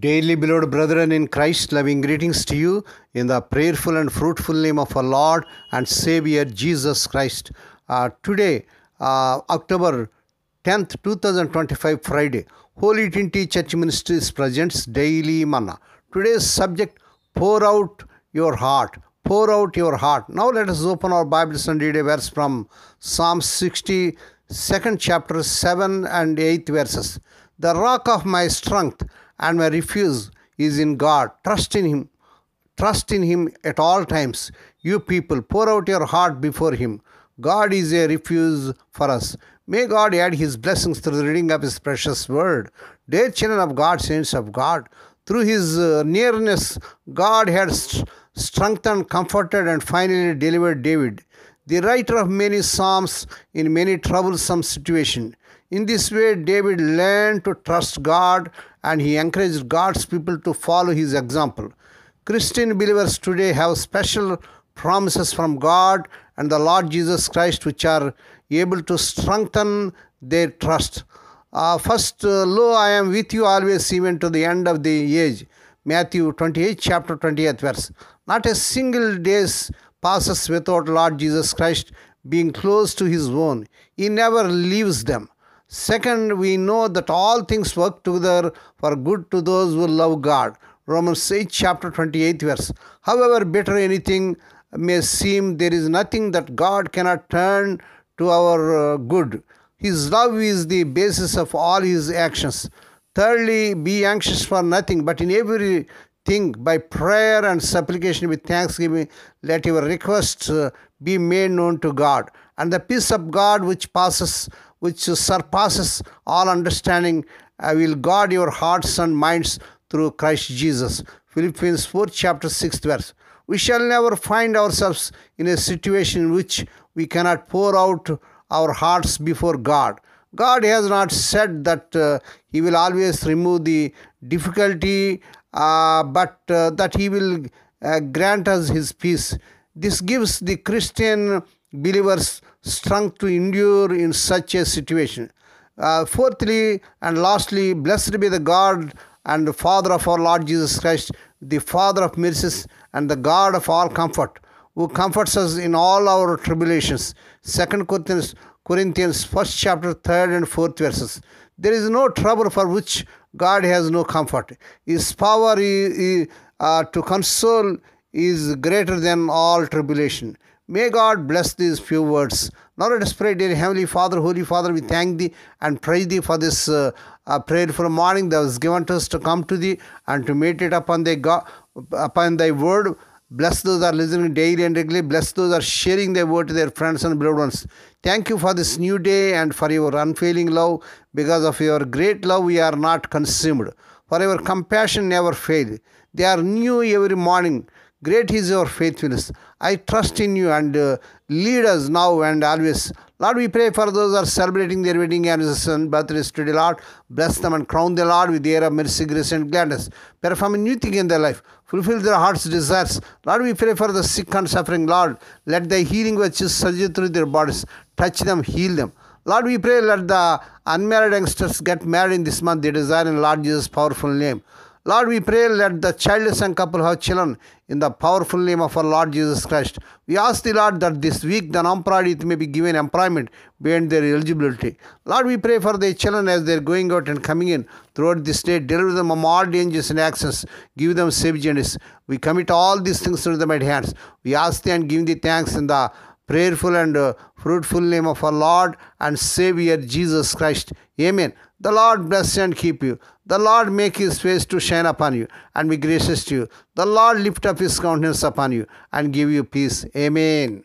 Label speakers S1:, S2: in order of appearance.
S1: Dearly beloved brethren in Christ, loving greetings to you in the prayerful and fruitful name of our Lord and Savior Jesus Christ. Today, October 10th, 2025, Friday, Holy Trinity Church Ministries presents Daily Manna. Today's subject, pour out your heart. Pour out your heart. Now let us open our Bibles and read a verse from Psalm 60, 2nd chapter, 7 and 8 verses. The rock of my strength and my refuge is in God. Trust in Him. Trust in Him at all times. You people, pour out your heart before Him. God is a refuge for us. May God add His blessings through the reading of His precious word. Dear children of God, saints of God, through His nearness, God had strengthened, comforted, and finally delivered David, the writer of many psalms, in many troublesome situations. In this way, David learned to trust God, and he encouraged God's people to follow his example. Christian believers today have special promises from God and the Lord Jesus Christ which are able to strengthen their trust. First, lo, I am with you always, even to the end of the age. Matthew 28, chapter 20th verse. Not a single day passes without Lord Jesus Christ being close to His own. He never leaves them. Second, we know that all things work together for good to those who love God. Romans 8, chapter 28 verse. However bitter anything may seem, there is nothing that God cannot turn to our good. His love is the basis of all His actions. Thirdly, be anxious for nothing, but in everything by prayer and supplication with thanksgiving, let your requests be made known to God. And the peace of God which surpasses all understanding will guard your hearts and minds through Christ Jesus. Philippians 4, chapter 6 verse. We shall never find ourselves in a situation in which we cannot pour out our hearts before God. God has not said that He will always remove the difficulty, but that He will grant us His peace. This gives the Christian believers strength to endure in such a situation. Fourthly and lastly, blessed be the God and the Father of our Lord Jesus Christ, the Father of mercies and the God of all comfort, who comforts us in all our tribulations. 2 Corinthians 1st chapter 3rd and 4th verses. There is no trouble for which God has no comfort. His power to console is greater than all tribulation. May God bless these few words. Now let us pray. Dear Heavenly Father, Holy Father, we thank Thee and praise Thee for this prayerful morning that was given to us to come to Thee and to meditate upon Thy word. Bless those that are listening daily and regularly. Bless those that are sharing Thy word to their friends and beloved ones. Thank You for this new day and for Your unfailing love. Because of Your great love, we are not consumed. For Your compassion never fails. They are new every morning. Great is Your faithfulness. I trust in You and lead us now and always. Lord, we pray for those who are celebrating their wedding anniversary and birthdays today. Lord, bless them and crown them, Lord, with the air of mercy, grace, and gladness. Perform a new thing in their life. Fulfill their heart's desires. Lord, we pray for the sick and suffering. Lord, let Thy healing virtues surge through their bodies. Touch them, heal them. Lord, we pray, let the unmarried youngsters get married in this month. They desire in Lord Jesus' powerful name. Lord, we pray, let the childless and couple have children in the powerful name of our Lord Jesus Christ. We ask Thee, Lord, that this week the unemployed youth may be given employment beyond their eligibility. Lord, we pray for the children as they are going out and coming in throughout this day. Deliver them from all dangers and accidents. Give them safe journeys. We commit all these things to the mighty hands. We ask Thee and give Thee thanks in the prayerful and fruitful name of our Lord and Savior Jesus Christ. Amen. The Lord bless and keep you. The Lord make His face to shine upon you and be gracious to you. The Lord lift up His countenance upon you and give you peace. Amen.